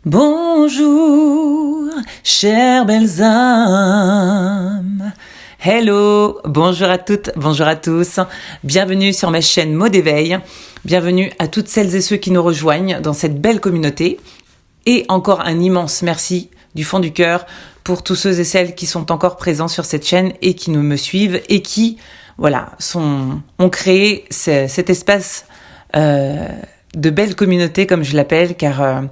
Bonjour, chères belles âmes. Hello, bonjour à toutes, bonjour à tous. Bienvenue sur ma chaîne Mots d'éveil. Bienvenue à toutes celles et ceux qui nous rejoignent dans cette belle communauté. Et encore un immense merci du fond du cœur pour tous ceux et celles qui sont encore présents sur cette chaîne et qui nous me suivent et qui, ont créé cet espace de belle communauté, comme je l'appelle, car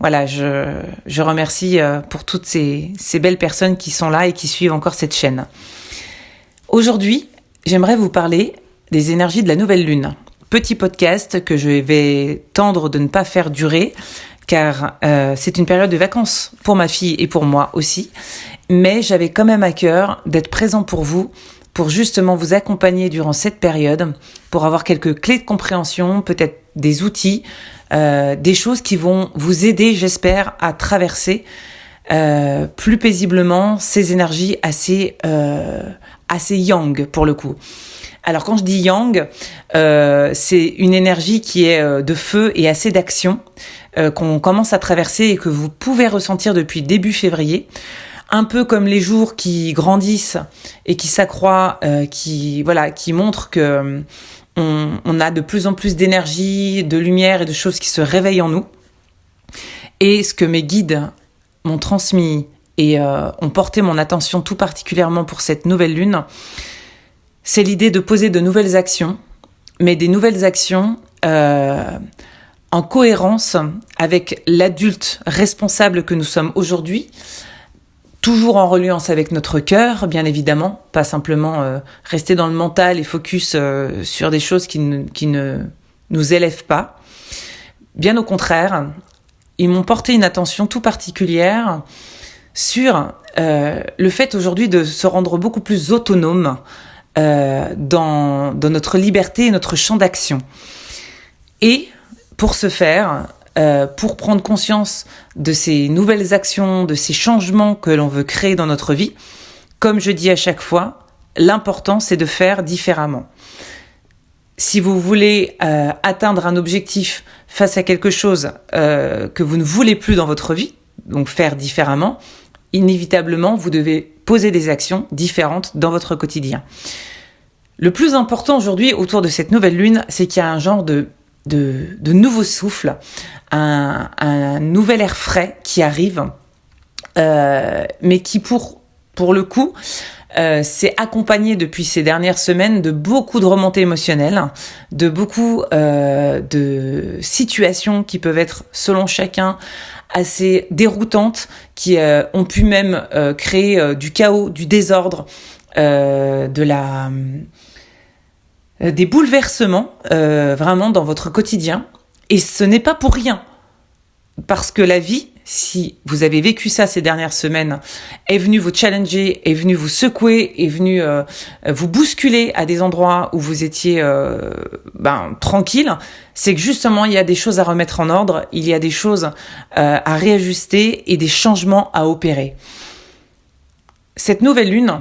je remercie pour toutes ces belles personnes qui sont là et qui suivent encore cette chaîne. Aujourd'hui, j'aimerais vous parler des énergies de la nouvelle lune. Petit podcast que je vais tendre de ne pas faire durer, car c'est une période de vacances pour ma fille et pour moi aussi. Mais j'avais quand même à cœur d'être présent pour vous, pour justement vous accompagner durant cette période, pour avoir quelques clés de compréhension, peut-être des outils, des choses qui vont vous aider, j'espère, à traverser plus paisiblement ces énergies assez yang pour le coup. Alors quand je dis yang, c'est une énergie qui est de feu et assez d'action qu'on commence à traverser et que vous pouvez ressentir depuis début février. Un peu comme les jours qui grandissent et qui s'accroît, qui montrent que on a de plus en plus d'énergie, de lumière et de choses qui se réveillent en nous. Et ce que mes guides m'ont transmis et ont porté mon attention tout particulièrement pour cette nouvelle lune, c'est l'idée de poser de nouvelles actions, mais des nouvelles actions en cohérence avec l'adulte responsable que nous sommes aujourd'hui, toujours en reliance avec notre cœur, bien évidemment, pas simplement rester dans le mental et focus sur des choses qui ne nous élèvent pas. Bien au contraire, ils m'ont porté une attention tout particulière sur le fait aujourd'hui de se rendre beaucoup plus autonome dans notre liberté et notre champ d'action. Et pour ce faire, pour prendre conscience de ces nouvelles actions, de ces changements que l'on veut créer dans notre vie, comme je dis à chaque fois, l'important c'est de faire différemment. Si vous voulez atteindre un objectif face à quelque chose que vous ne voulez plus dans votre vie, donc faire différemment, inévitablement vous devez poser des actions différentes dans votre quotidien. Le plus important aujourd'hui autour de cette nouvelle lune, c'est qu'il y a un genre de nouveau souffle, un nouvel air frais qui arrive, mais qui pour le coup s'est accompagné depuis ces dernières semaines de beaucoup de remontées émotionnelles, de beaucoup de situations qui peuvent être selon chacun assez déroutantes, qui ont pu même créer du chaos, du désordre, des bouleversements vraiment dans votre quotidien. Et ce n'est pas pour rien, parce que la vie, si vous avez vécu ça ces dernières semaines, est venue vous challenger, est venue vous secouer, est venue vous bousculer à des endroits où vous étiez tranquille. C'est que justement, il y a des choses à remettre en ordre, il y a des choses à réajuster et des changements à opérer. Cette nouvelle lune,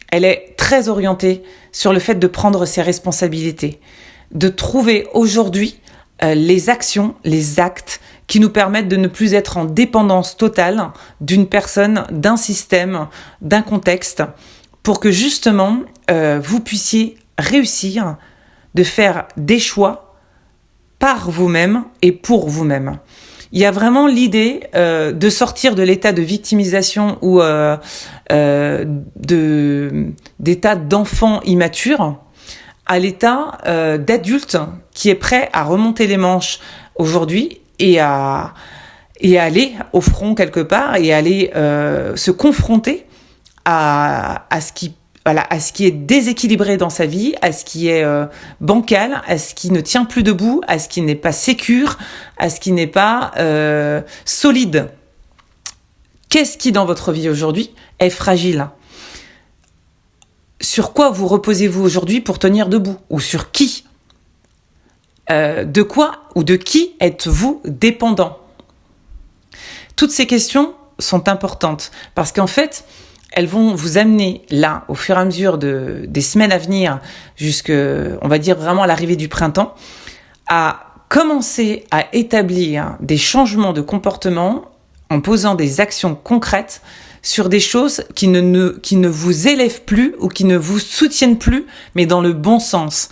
elle est très orientée sur le fait de prendre ses responsabilités, de trouver aujourd'hui les actions, les actes qui nous permettent de ne plus être en dépendance totale d'une personne, d'un système, d'un contexte, pour que justement vous puissiez réussir de faire des choix par vous-même et pour vous-même. Il y a vraiment l'idée de sortir de l'état de victimisation ou d'état d'enfant immature à l'état d'adulte qui est prêt à remonter les manches aujourd'hui et à aller au front quelque part et aller se confronter à ce qui est déséquilibré dans sa vie, à ce qui est bancal, à ce qui ne tient plus debout, à ce qui n'est pas sécure, à ce qui n'est pas solide. Qu'est-ce qui dans votre vie aujourd'hui est fragile ? Sur quoi vous reposez-vous aujourd'hui pour tenir debout ? Ou sur qui ? De quoi ou de qui êtes-vous dépendant ? Toutes ces questions sont importantes parce qu'en fait, elles vont vous amener là, au fur et à mesure des semaines à venir, on va dire vraiment à l'arrivée du printemps, à commencer à établir des changements de comportement en posant des actions concrètes sur des choses qui ne vous élèvent plus ou qui ne vous soutiennent plus, mais dans le bon sens.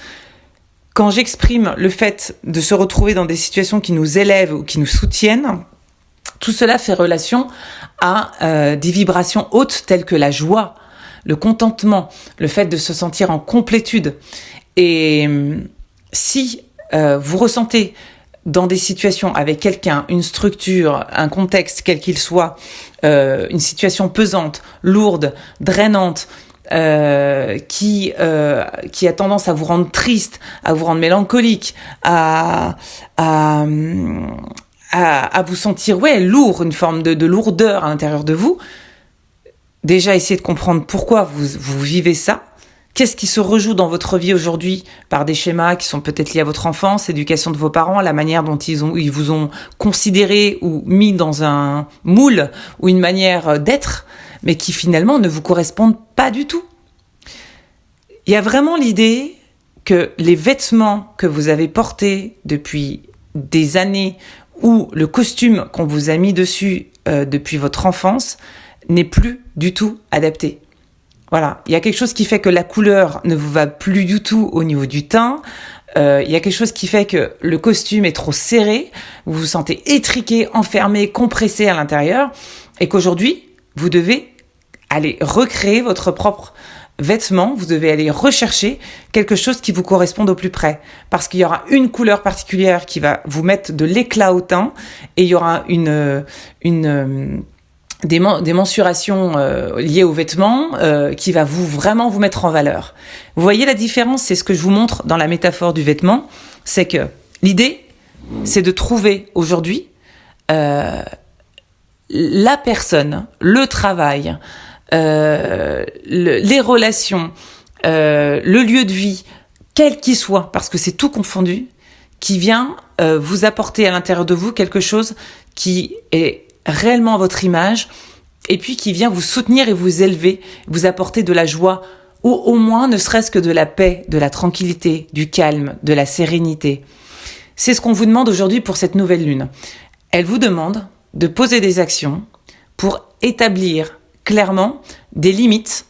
Quand j'exprime le fait de se retrouver dans des situations qui nous élèvent ou qui nous soutiennent, tout cela fait relation à des vibrations hautes telles que la joie, le contentement, le fait de se sentir en complétude. Et si vous ressentez dans des situations avec quelqu'un, une structure, un contexte quel qu'il soit, une situation pesante, lourde, drainante, qui a tendance à vous rendre triste, à vous rendre mélancolique, à vous sentir lourd, une forme de lourdeur à l'intérieur de vous, déjà essayez de comprendre pourquoi vous vivez ça. Qu'est-ce qui se rejoue dans votre vie aujourd'hui par des schémas qui sont peut-être liés à votre enfance, l'éducation de vos parents, la manière dont ils vous ont considéré ou mis dans un moule ou une manière d'être, mais qui finalement ne vous correspondent pas du tout. Il y a vraiment l'idée que les vêtements que vous avez portés depuis des années ou le costume qu'on vous a mis dessus depuis votre enfance n'est plus du tout adapté. Voilà, il y a quelque chose qui fait que la couleur ne vous va plus du tout au niveau du teint. Il y a quelque chose qui fait que le costume est trop serré, vous vous sentez étriqué, enfermé, compressé à l'intérieur, et qu'aujourd'hui, vous devez aller recréer votre propre vêtement, vous devez aller rechercher quelque chose qui vous corresponde au plus près. Parce qu'il y aura une couleur particulière qui va vous mettre de l'éclat au teint, et il y aura des mensurations liées aux vêtements qui va vraiment vous mettre en valeur. Vous voyez la différence? C'est ce que je vous montre dans la métaphore du vêtement. C'est que l'idée, c'est de trouver aujourd'hui la personne, le travail, les relations, le lieu de vie, quel qu'il soit, parce que c'est tout confondu, qui vient vous apporter à l'intérieur de vous quelque chose qui est réellement à votre image, et puis qui vient vous soutenir et vous élever, vous apporter de la joie, ou au moins ne serait-ce que de la paix, de la tranquillité, du calme, de la sérénité. C'est ce qu'on vous demande aujourd'hui pour cette nouvelle lune. Elle vous demande de poser des actions pour établir clairement des limites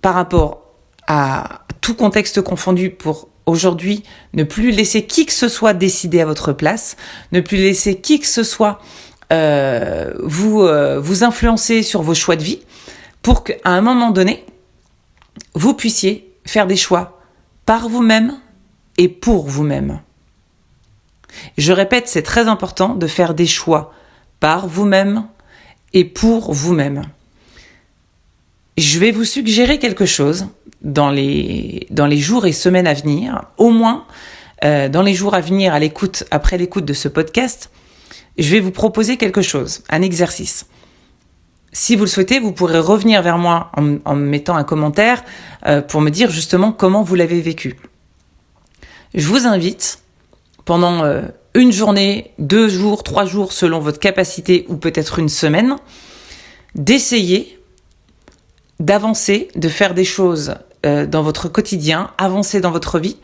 par rapport à tout contexte confondu, pour aujourd'hui ne plus laisser qui que ce soit décider à votre place, ne plus laisser qui que ce soit vous influencer sur vos choix de vie, pour qu'à un moment donné, vous puissiez faire des choix par vous-même et pour vous-même. Je répète, c'est très important de faire des choix par vous-même et pour vous-même. Je vais vous suggérer quelque chose dans les jours et semaines à venir, au moins dans les jours à venir après l'écoute de ce podcast. Je vais vous proposer quelque chose, un exercice. Si vous le souhaitez, vous pourrez revenir vers moi en me mettant un commentaire pour me dire justement comment vous l'avez vécu. Je vous invite, pendant une journée, 2 jours, 3 jours, selon votre capacité, ou peut-être une semaine, d'essayer d'avancer, de faire des choses dans votre quotidien, avancer dans votre vie,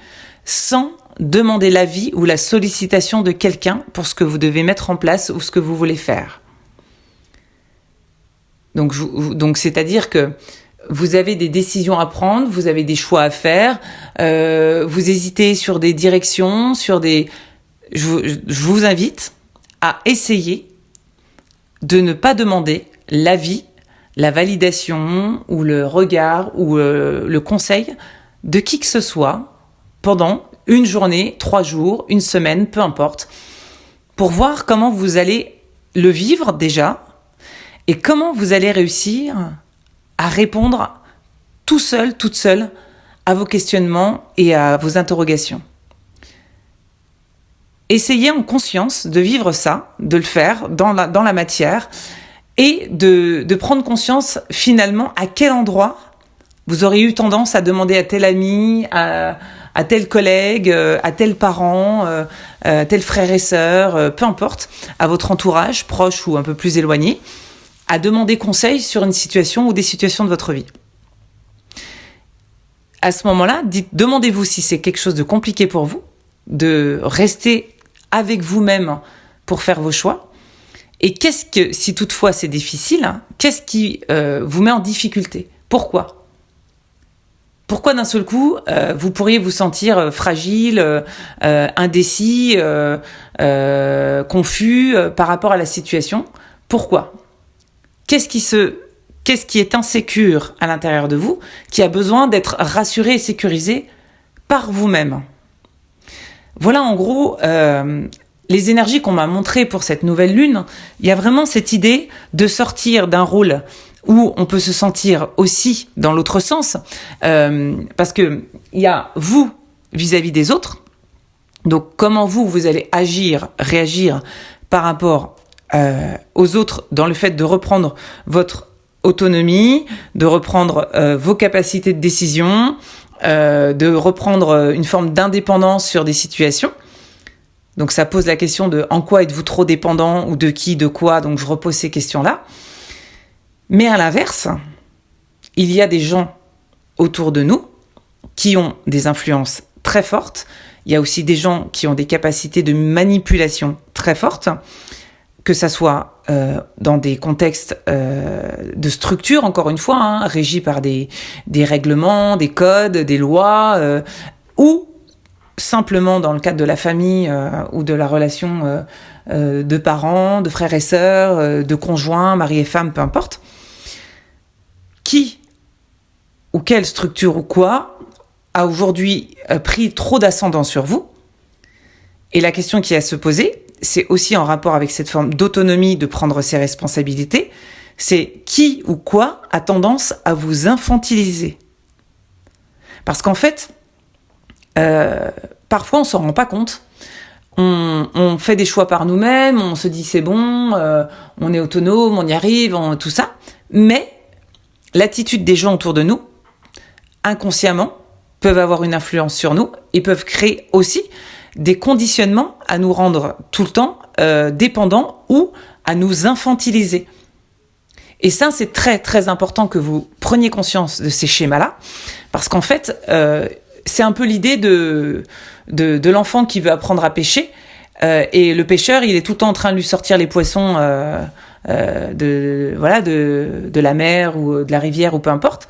sans demander l'avis ou la sollicitation de quelqu'un pour ce que vous devez mettre en place ou ce que vous voulez faire. Donc c'est-à-dire que vous avez des décisions à prendre, vous avez des choix à faire, vous hésitez sur des directions, je vous invite à essayer de ne pas demander l'avis, la validation ou le regard ou le conseil de qui que ce soit pendant une journée, 3 jours, une semaine, peu importe, pour voir comment vous allez le vivre déjà et comment vous allez réussir à répondre tout seul, toute seule à vos questionnements et à vos interrogations. Essayez en conscience de vivre ça, de le faire dans la matière, et de prendre conscience finalement à quel endroit vous aurez eu tendance à demander à tel ami, à tel collègue, à tel parent, à tel frère et sœur, peu importe, à votre entourage, proche ou un peu plus éloigné, à demander conseil sur une situation ou des situations de votre vie. À ce moment-là, demandez-vous si c'est quelque chose de compliqué pour vous, de rester avec vous-même pour faire vos choix, Et si toutefois c'est difficile, hein, qu'est-ce qui vous met en difficulté? Pourquoi? Pourquoi d'un seul coup, vous pourriez vous sentir fragile, indécis, confus par rapport à la situation? Pourquoi? Qu'est-ce qui est insécure à l'intérieur de vous, qui a besoin d'être rassuré et sécurisé par vous-même? Voilà en gros les énergies qu'on m'a montrées pour cette nouvelle lune. Il y a vraiment cette idée de sortir d'un rôle où on peut se sentir aussi dans l'autre sens, parce que il y a vous vis-à-vis des autres. Donc comment vous allez agir, réagir par rapport aux autres dans le fait de reprendre votre autonomie, de reprendre vos capacités de décision, de reprendre une forme d'indépendance sur des situations. Donc ça pose la question de en quoi êtes-vous trop dépendant ou de qui, de quoi. Donc je repose ces questions-là. Mais à l'inverse, il y a des gens autour de nous qui ont des influences très fortes. Il y a aussi des gens qui ont des capacités de manipulation très fortes, que ça soit dans des contextes de structure, encore une fois, hein, régis par des règlements, des codes, des lois, ou simplement dans le cadre de la famille ou de la relation de parents, de frères et sœurs, de conjoints, mari et femme, peu importe. Qui ou quelle structure ou quoi a aujourd'hui pris trop d'ascendant sur vous? Et la question qui est à se poser, c'est aussi en rapport avec cette forme d'autonomie de prendre ses responsabilités, c'est qui ou quoi a tendance à vous infantiliser? Parce qu'en fait, parfois on s'en rend pas compte. On fait des choix par nous-mêmes, on se dit c'est bon, on est autonome, on y arrive, tout ça. Mais l'attitude des gens autour de nous, inconsciemment, peuvent avoir une influence sur nous et peuvent créer aussi des conditionnements à nous rendre tout le temps dépendants ou à nous infantiliser. Et ça, c'est très très important que vous preniez conscience de ces schémas-là, parce qu'en fait, c'est un peu l'idée de l'enfant qui veut apprendre à pêcher, et le pêcheur, il est tout le temps en train de lui sortir les poissons de la mer ou de la rivière ou peu importe,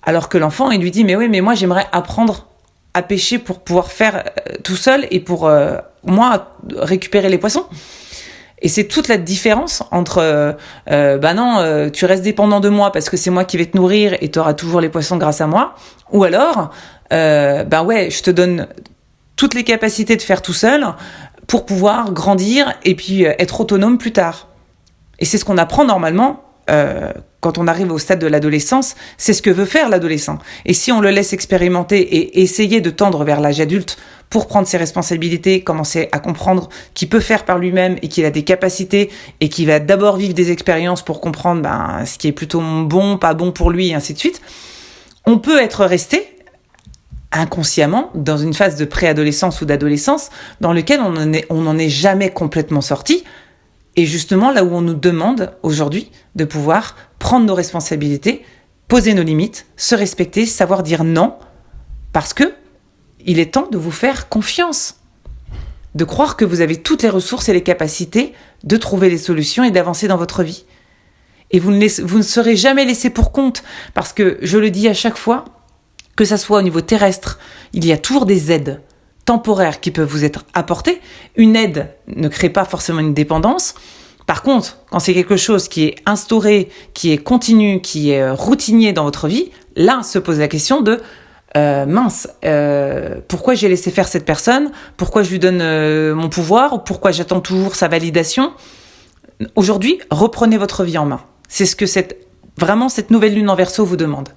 alors que l'enfant, il lui dit mais oui, mais moi j'aimerais apprendre à pêcher pour pouvoir faire tout seul et pour moi récupérer les poissons. Et c'est toute la différence entre non, tu restes dépendant de moi parce que c'est moi qui vais te nourrir et tu auras toujours les poissons grâce à moi, ou alors ouais, je te donne toutes les capacités de faire tout seul pour pouvoir grandir et puis être autonome plus tard. Et c'est ce qu'on apprend normalement quand on arrive au stade de l'adolescence, c'est ce que veut faire l'adolescent. Et si on le laisse expérimenter et essayer de tendre vers l'âge adulte pour prendre ses responsabilités, commencer à comprendre qu'il peut faire par lui-même et qu'il a des capacités et qu'il va d'abord vivre des expériences pour comprendre ce qui est plutôt bon, pas bon pour lui, et ainsi de suite, on peut être resté inconsciemment dans une phase de préadolescence ou d'adolescence dans lequel on n'en est jamais complètement sorti. Et justement, là où on nous demande aujourd'hui de pouvoir prendre nos responsabilités, poser nos limites, se respecter, savoir dire non, parce que il est temps de vous faire confiance, de croire que vous avez toutes les ressources et les capacités de trouver les solutions et d'avancer dans votre vie. Et vous ne serez jamais laissé pour compte, parce que, je le dis à chaque fois, que ça soit au niveau terrestre, il y a toujours des aides temporaires qui peuvent vous être apportées. Une aide ne crée pas forcément une dépendance. Par contre, quand c'est quelque chose qui est instauré, qui est continu, qui est routinier dans votre vie, là se pose la question de pourquoi j'ai laissé faire cette personne? Pourquoi je lui donne mon pouvoir? Pourquoi j'attends toujours sa validation? Aujourd'hui, reprenez votre vie en main. C'est ce que cette nouvelle lune en Verseau vous demande.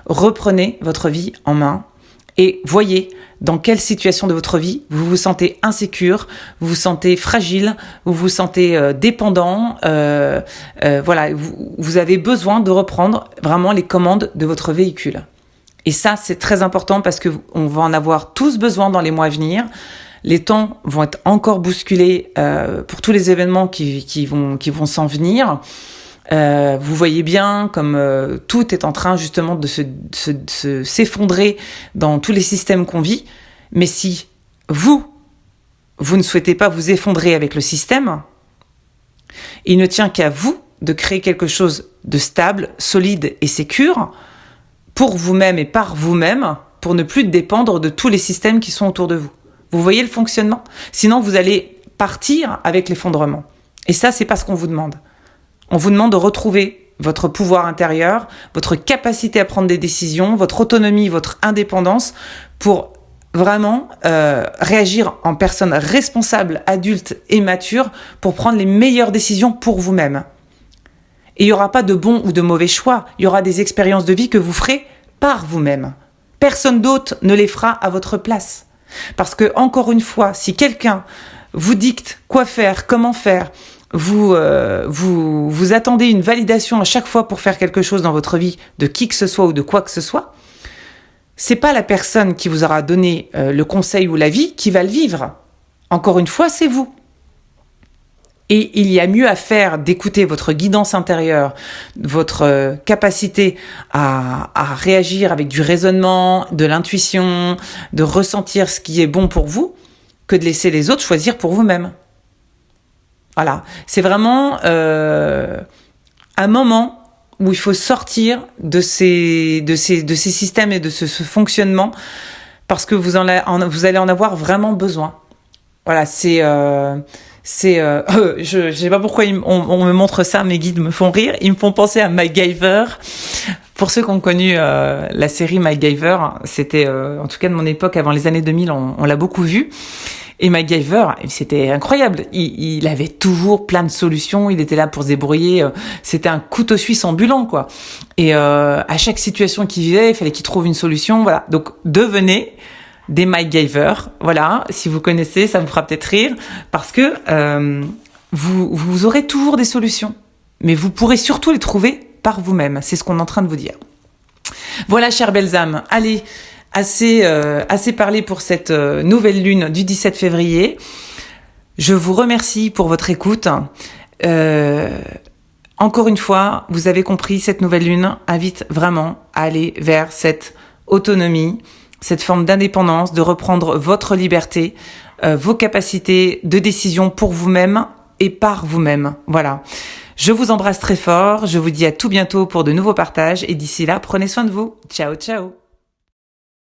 Reprenez votre vie en main et voyez dans quelle situation de votre vie vous vous sentez insécure, vous vous sentez fragile, vous vous sentez dépendant. Vous avez besoin de reprendre vraiment les commandes de votre véhicule. Et ça, c'est très important parce qu'on va en avoir tous besoin dans les mois à venir. Les temps vont être encore bousculés pour tous les événements qui vont s'en venir. Vous voyez bien comme tout est en train justement de s'effondrer dans tous les systèmes qu'on vit. Mais si vous ne souhaitez pas vous effondrer avec le système, Il ne tient qu'à vous de créer quelque chose de stable, solide et sécure pour vous-même et par vous-même, pour ne plus dépendre de tous les systèmes qui sont autour de vous. Vous voyez le fonctionnement ? Sinon, vous allez partir avec l'effondrement. Et ça, c'est pas ce qu'on vous demande. On vous demande de retrouver votre pouvoir intérieur, votre capacité à prendre des décisions, votre autonomie, votre indépendance pour vraiment réagir en personne responsable, adulte et mature pour prendre les meilleures décisions pour vous-même. Et il n'y aura pas de bon ou de mauvais choix. Il y aura des expériences de vie que vous ferez par vous-même. Personne d'autre ne les fera à votre place. Parce que, encore une fois, si quelqu'un vous dicte quoi faire, comment faire, vous attendez une validation à chaque fois pour faire quelque chose dans votre vie de qui que ce soit ou de quoi que ce soit, c'est pas la personne qui vous aura donné le conseil ou l'avis qui va le vivre. Encore une fois, c'est vous. Et il y a mieux à faire d'écouter votre guidance intérieure, votre capacité à réagir avec du raisonnement, de l'intuition, de ressentir ce qui est bon pour vous, que de laisser les autres choisir pour vous-même. Voilà, c'est vraiment un moment où il faut sortir de ces systèmes et de ce fonctionnement parce que vous allez en avoir vraiment besoin. Voilà, je sais pas pourquoi on me montre ça, mes guides me font rire, ils me font penser à MacGyver. Pour ceux qui ont connu la série MacGyver, c'était en tout cas de mon époque, avant les années 2000, on l'a beaucoup vu. Et MacGyver, c'était incroyable. Il avait toujours plein de solutions. Il était là pour se débrouiller. C'était un couteau suisse ambulant, quoi. Et à chaque situation qu'il vivait, il fallait qu'il trouve une solution. Voilà. Donc, devenez des MacGyver. Voilà. Si vous connaissez, ça vous fera peut-être rire. Parce que vous aurez toujours des solutions. Mais vous pourrez surtout les trouver par vous-même. C'est ce qu'on est en train de vous dire. Voilà, chères belles âmes. Allez, assez parlé pour cette nouvelle lune du 17 février. Je vous remercie pour votre écoute. Encore une fois, vous avez compris, cette nouvelle lune invite vraiment à aller vers cette autonomie, cette forme d'indépendance, de reprendre votre liberté, vos capacités de décision pour vous-même et par vous-même. Voilà. Je vous embrasse très fort. Je vous dis à tout bientôt pour de nouveaux partages. Et d'ici là, prenez soin de vous. Ciao, ciao.